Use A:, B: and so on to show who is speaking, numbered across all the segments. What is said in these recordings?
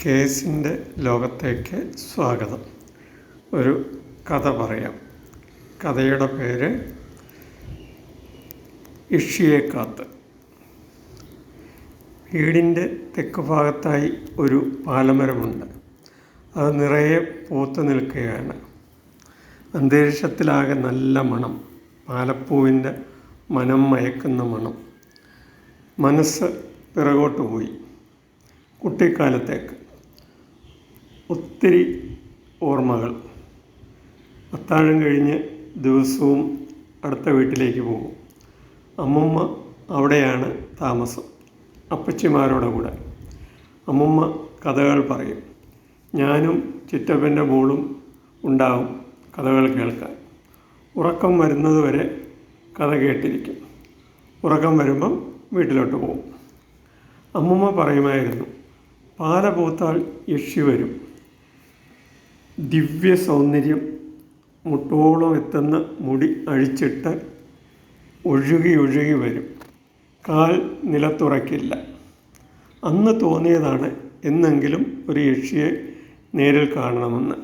A: കേസിൻ്റെ ലോകത്തേക്ക് സ്വാഗതം. ഒരു കഥ പറയാം. കഥയുടെ പേര് ഇഷിയെക്കാത്ത്. വീടിൻ്റെ തെക്ക് ഭാഗത്തായി ഒരു പാലമരമുണ്ട്. അത് നിറയെ പൂത്ത് നിൽക്കുകയാണ്. അന്തരീക്ഷത്തിലാകെ നല്ല മണം, പാലപ്പൂവിൻ്റെ മനം മയക്കുന്ന മണം. മനസ്സ് പിറകോട്ട് പോയി, കുട്ടിക്കാലത്തേക്ക്. ഒത്തിരി ഓർമ്മകൾ. അത്താഴം കഴിഞ്ഞ് ദിവസവും അടുത്ത വീട്ടിലേക്ക് പോകും. അമ്മൂമ്മ അവിടെയാണ് താമസം, അപ്പച്ചിമാരുടെ കൂടെ. അമ്മൂമ്മ കഥകൾ പറയും. ഞാനും ചിറ്റപ്പൻ്റെ മോളും ഉണ്ടാവും കഥകൾ കേൾക്കാൻ. ഉറക്കം വരുന്നതുവരെ കഥ കേട്ടിരിക്കും. ഉറക്കം വരുമ്പം വീട്ടിലോട്ട് പോകും. അമ്മൂമ്മ പറയുമായിരുന്നു, പാല പൂത്താൽ യക്ഷി വരും. ദിവ്യ സൗന്ദര്യം, മുട്ടോളം എത്തുന്ന മുടി അഴിച്ചിട്ട് ഒഴുകി ഒഴുകി വരും. കാൽ നിലത്തുറക്കില്ല. അന്ന് തോന്നിയതാണ് എന്നെങ്കിലും ഒരു യക്ഷിയെ നേരിൽ കാണണമെന്ന്.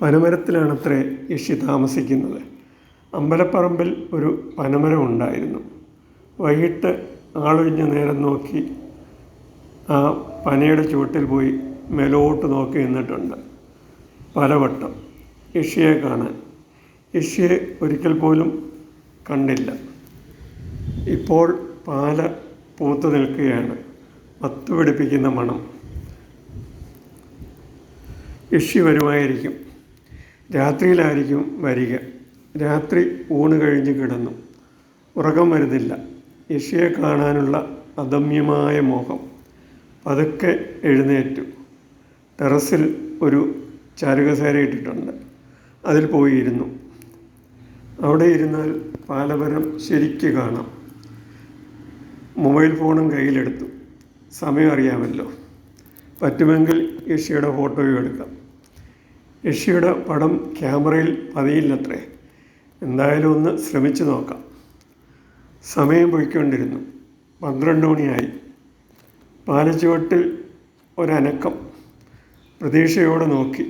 A: പനമരത്തിലാണത്രേ യക്ഷി താമസിക്കുന്നത്. അമ്പലപ്പറമ്പിൽ ഒരു പനമരം ഉണ്ടായിരുന്നു. വൈകിട്ട് ആളൊഴിഞ്ഞ നേരം നോക്കി ആ പനയുടെ ചുവട്ടിൽ പോയി മേലോട്ട് നോക്കി നിന്നിട്ടുണ്ട് പലവട്ടം യക്ഷിയെ കാണാൻ. യക്ഷിയെ ഒരിക്കൽ പോലും കണ്ടില്ല. ഇപ്പോൾ പാല പൂത്തു നിൽക്കുകയാണ്. മത്ത് പിടിപ്പിക്കുന്ന മണം. യക്ഷി വരുമായിരിക്കും. രാത്രിയിലായിരിക്കും വരിക. രാത്രി ഊണ് കഴിഞ്ഞ് കിടന്നു. ഉറക്കം വരുന്നില്ല. യക്ഷിയെ കാണാനുള്ള അദമ്യമായ മോഹം. പതുക്കെ എഴുന്നേറ്റു. ടെറസിൽ ഒരു ചാരുകസേര ഇട്ടിട്ടുണ്ട്. അതിൽ പോയി ഇരുന്നു. അവിടെ ഇരുന്നാൽ പാലമരം ശരിക്ക് കാണാം. മൊബൈൽ ഫോണും കയ്യിലെടുത്തു. സമയം അറിയാമല്ലോ. പറ്റുമെങ്കിൽ യക്ഷിയുടെ ഫോട്ടോയും എടുക്കാം. യക്ഷിയുടെ പടം ക്യാമറയിൽ പതിയില്ലത്രേ. എന്തായാലും ഒന്ന് ശ്രമിച്ചു നോക്കാം. സമയം പോയിക്കൊണ്ടിരുന്നു. 12 മണിയായി. പാലച്ചുവട്ടിൽ ഒരനക്കം. പ്രതീക്ഷയോടെ നോക്കി.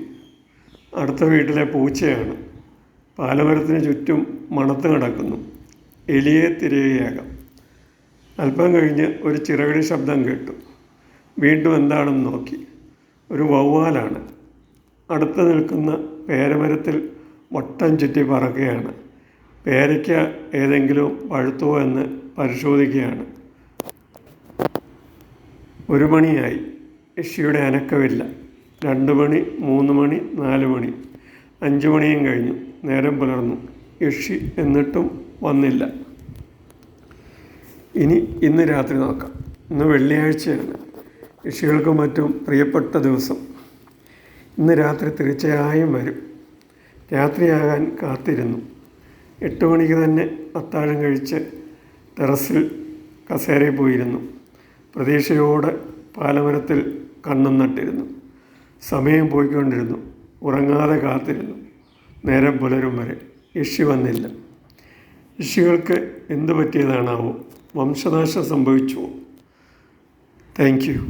A: അടുത്ത വീട്ടിലെ പൂച്ചയാണ്. പാലമരത്തിന് ചുറ്റും മണത്ത് കിടക്കുന്നു. എലിയെ തിരയുകയാകാം. അല്പം കഴിഞ്ഞ് ഒരു ചിറകടി ശബ്ദം കേട്ടു. വീണ്ടും എന്താണെന്ന് നോക്കി. ഒരു വവ്വാലാണ്. അടുത്ത് നിൽക്കുന്ന പേരമരത്തിൽ വട്ടം ചുറ്റി പറക്കുകയാണ്. പേരയ്ക്ക ഏതെങ്കിലും പഴുത്തോ എന്ന് പരിശോധിക്കുകയാണ്. 1 മണിയായി. യക്ഷിയുടെ അനക്കമില്ല. 2 മണി, 3 മണി, 4 മണി, 5 മണിയും കഴിഞ്ഞു. നേരം പുലർന്നു. യക്ഷി എന്നിട്ടും വന്നില്ല. ഇന്ന് രാത്രി നോക്കാം. ഇന്ന് വെള്ളിയാഴ്ചയാണ്. യക്ഷികൾക്കും മറ്റും പ്രിയപ്പെട്ട ദിവസം. ഇന്ന് രാത്രി തീർച്ചയായും വരും. രാത്രിയാകാൻ കാത്തിരുന്നു. 8 മണിക്ക് തന്നെ അത്താഴം കഴിച്ച് ടെറസിൽ കസേരയിൽ പോയിരുന്നു. പ്രതീക്ഷയോടെ പാലമരത്തിൽ കണ്ണും നട്ടിരുന്നു. സമയം പോയിക്കൊണ്ടിരുന്നു. ഉറങ്ങാതെ കാത്തിരുന്നു. നേരം പുലരും വരെ. യക്ഷി വന്നില്ല. യക്ഷികൾക്ക് എന്തു പറ്റിയതാണാവോ? വംശനാശം സംഭവിച്ചുവോ? Thank you.